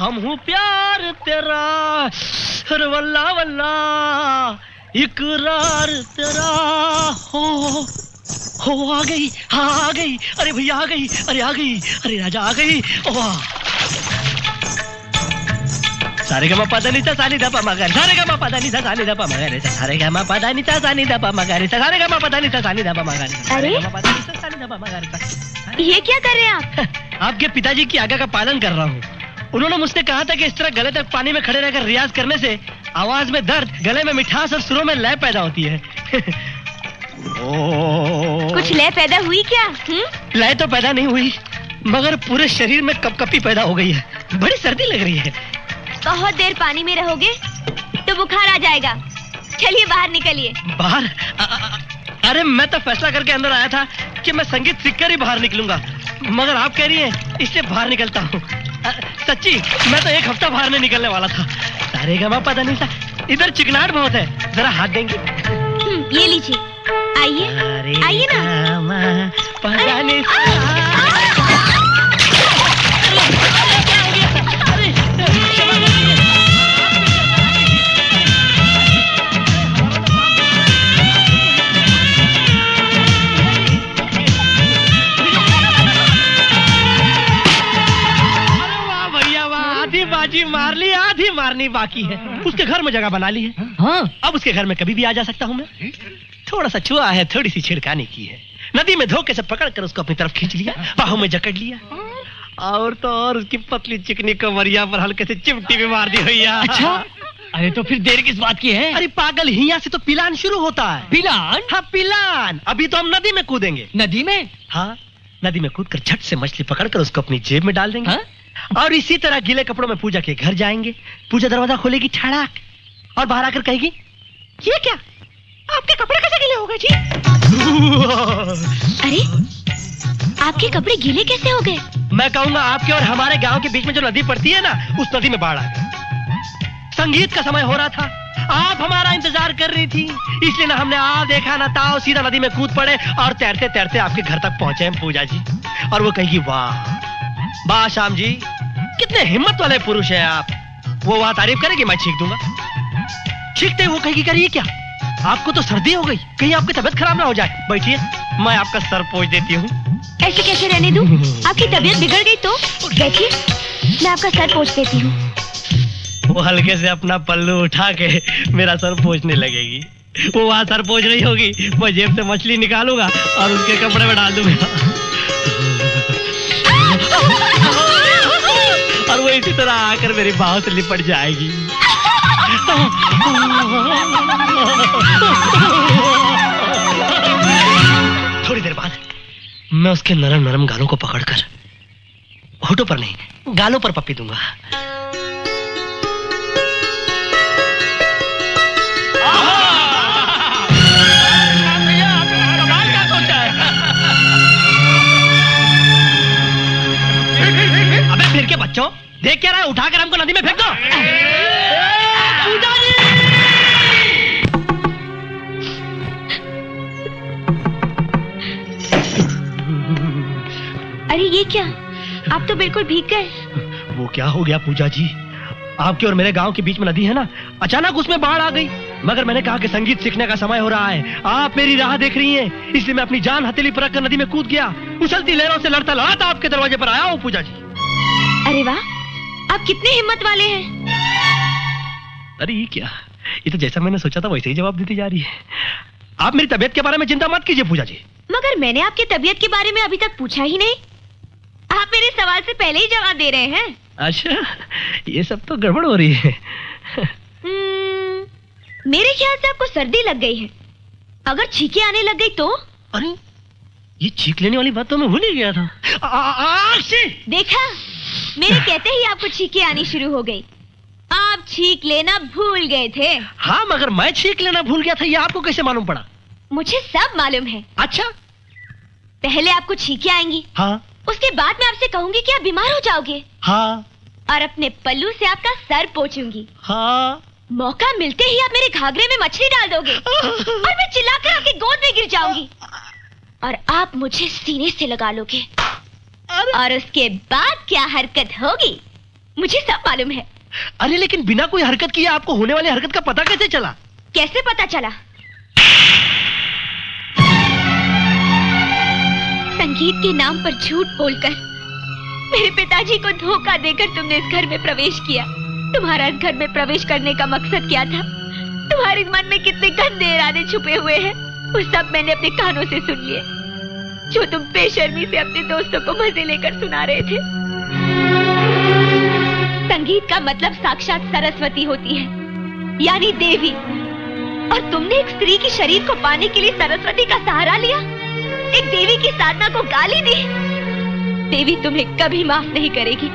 हम हूँ प्यार तेरा, अरे वल्ला वल्ला इकरार तेरा। हो आ गई, हाँ आ गई, अरे भैया आ गई, अरे आ गई, अरे राजा आ गई। वाह, सारे गा मा पा धा नि सा सा नि धा पा मा गा रे, सारे गा मा पा धा नि सा सा नि धा पा मा गा रे, सारे गा मा पा धा नि सा सा नि धा पा मा गा रे, सारे गा मा पा धा नि सा सा नि धा पा मा गा रे। अरे ये क्या कर रहे हैं आप? आपके पिताजी की आज्ञा का पालन कर रहा हूँ। उन्होंने मुझसे कहा था कि इस तरह गले तक पानी में खड़े रहकर रियाज करने से आवाज में दर्द, गले में मिठास और सुरों में लय पैदा होती है। कुछ लय पैदा हुई क्या? लय तो पैदा नहीं हुई, मगर पूरे शरीर में कपकपी पैदा हो गई है। बड़ी सर्दी लग रही है। बहुत देर पानी में रहोगे तो बुखार आ जाएगा। चलिए बाहर निकलिए। बाहर? अरे मैं तो फैसला करके अंदर आया था कि मैं संगीत सीखकर ही बाहर निकलूंगा, मगर आप कह रही हैं इसलिए बाहर निकलता हूँ। सच्ची मैं तो एक हफ्ता बाहर नहीं निकलने वाला था। सारे गा मा पा धा नि सा, इधर चिकनाहट बहुत है, जरा हाथ देंगे? ये लीजिए, आइए आइए ना। मार ली, आधी मारनी बाकी है। उसके घर में जगह बना ली है। हाँ, अब उसके घर में कभी भी आ जा सकता हूँ मैं। थोड़ा सा छुआ है, थोड़ी सी छिड़काने की है। नदी में धोखे से पकड़कर उसको अपनी तरफ खींच लिया, बाहों में जकड़ लिया, और तो और उसकी पतली चिकनी कमरिया पर हल्के से चिमटी भी मार दी भैया। अच्छा, अरे तो फिर देर किस बात की है? अरे पागल, हिया से तो पिलान शुरू होता है। पिलान? हाँ पिलान। अभी तो हम नदी में कूदेंगे। नदी में? हाँ, नदी में कूदकर झट से मछली पकड़कर उसको अपनी जेब में डाल देंगे। हाँ? और इसी तरह गीले कपड़ों में पूजा के घर जाएंगे। पूजा दरवाजा खोलेगी ठड़ाक, और बाहर आकर कहेगी, ये क्या, आपके कपड़े कैसे गीले हो गए जी? अरे आपके कपड़े गीले कैसे हो गए? मैं कहूंगा आपके और हमारे गांव के बीच में जो नदी पड़ती है ना, उस नदी में बाढ़ आ गई। संगीत का समय हो रहा था, आप हमारा इंतजार कर रही थी, इसलिए ना हमने आ देखा ना ताओ, सीधा नदी में कूद पड़े और तैरते तैरते आपके घर तक पहुंचे हम पूजा जी। और वो कहेगी, वाह वाह श्याम जी, कितने हिम्मत वाले पुरुष हैं आप। वो वहां तारीफ करेगी, मैं छींक दूंगा। छींकते वो कहेगी, करिए क्या, आपको तो सर्दी हो गई, कहीं आपकी तबीयत खराब ना हो जाए। बैठिए, मैं आपका सर पोंछ देती हूँ। ऐसे कैसे रहने दूं? आपकी तबीयत बिगड़ गई तो? बैठिए, मैं आपका सर पोंछ देती हूँ। वो हल्के से अपना पल्लू उठा के मेरा सर पोंछने लगेगी। वो वहां सर पोंछ रही होगी, मैं जेब से मछली निकालूंगा और उसके कपड़े में डाल दूंगा, और वो इसी तरह आकर मेरी बाहों से लिपट जाएगी। थोड़ी देर बाद मैं उसके नरम नरम गालों को पकड़कर, होठों पर नहीं, गालों पर पप्पी दूंगा। अबे फिर के बच्चों, देख क्या रहा है, उठाकर हमको नदी में फेंक दो। अरे ये क्या, आप तो बिल्कुल भीग गए। वो क्या हो गया पूजा जी, आपके और मेरे गांव के बीच में नदी है ना, अचानक उसमें बाढ़ आ गई। मगर मैंने कहा कि संगीत सीखने का समय हो रहा है, आप मेरी राह देख रही हैं, इसलिए मैं अपनी जान हथेली पर रखकर नदी में कूद गया। उछलती लहरों से लड़ता लड़ाता आपके दरवाजे पर आया हूँ पूजा जी। अरे वाह, आप कितने हिम्मत वाले हैं। अरे ये क्या, ये तो जैसा मैंने सोचा था वैसे ही जवाब देती जा रही है। आप मेरी तबीयत के बारे में चिंता मत कीजिए पूजा जी। मगर मैंने आपकी तबीयत के बारे में अभी तक पूछा ही नहीं, आप मेरे सवाल से पहले ही जवाब दे रहे हैं। अच्छा, ये सब तो गड़बड़ हो रही है। मेरे ख्याल से आपको सर्दी लग गई है। अगर छींकें आने लग गई तो? अरे ये छींक लेने वाली बात तो मैं भूल ही गया था। देखा, मेरे कहते ही आपको छींकें आनी शुरू हो गई। आप छींक लेना भूल गए थे। हाँ, मगर मैं छींक लेना भूल गया था, ये आपको कैसे मालूम पड़ा? मुझे सब मालूम है। अच्छा, पहले आपको छींकें आएंगी। हाँ। उसके बाद मैं आपसे कहूंगी कि आप बीमार हो जाओगे। हाँ। और अपने पल्लू से आपका सर पोंछूंगी। हाँ। मौका मिलते ही आप मेरे घाघरे में मछली डाल दोगे और मैं चिल्लाकर आपकी गोद में गिर जाऊंगी और आप मुझे सीने से लगा लोगे। और उसके बाद क्या हरकत होगी मुझे सब मालूम है। अरे लेकिन बिना कोई हरकत किए आपको होने वाली हरकत का पता कैसे चला? कैसे पता चला? संगीत के नाम पर झूठ बोलकर मेरे पिताजी को धोखा देकर तुमने इस घर में प्रवेश किया। तुम्हारा इस घर में प्रवेश करने का मकसद क्या था? तुम्हारे मन में कितने गंदे इरादे छुपे हुए हैं, वो सब मैंने अपने कानों से सुन लिए, जो तुम बेशर्मी से अपने दोस्तों को मजे लेकर सुना रहे थे। संगीत का मतलब साक्षात सरस्वती होती है, यानी देवी, और तुमने एक स्त्री के शरीर को पाने के लिए सरस्वती का सहारा लिया, एक देवी की साधना को गाली दी। देवी तुम्हें कभी माफ नहीं करेगी।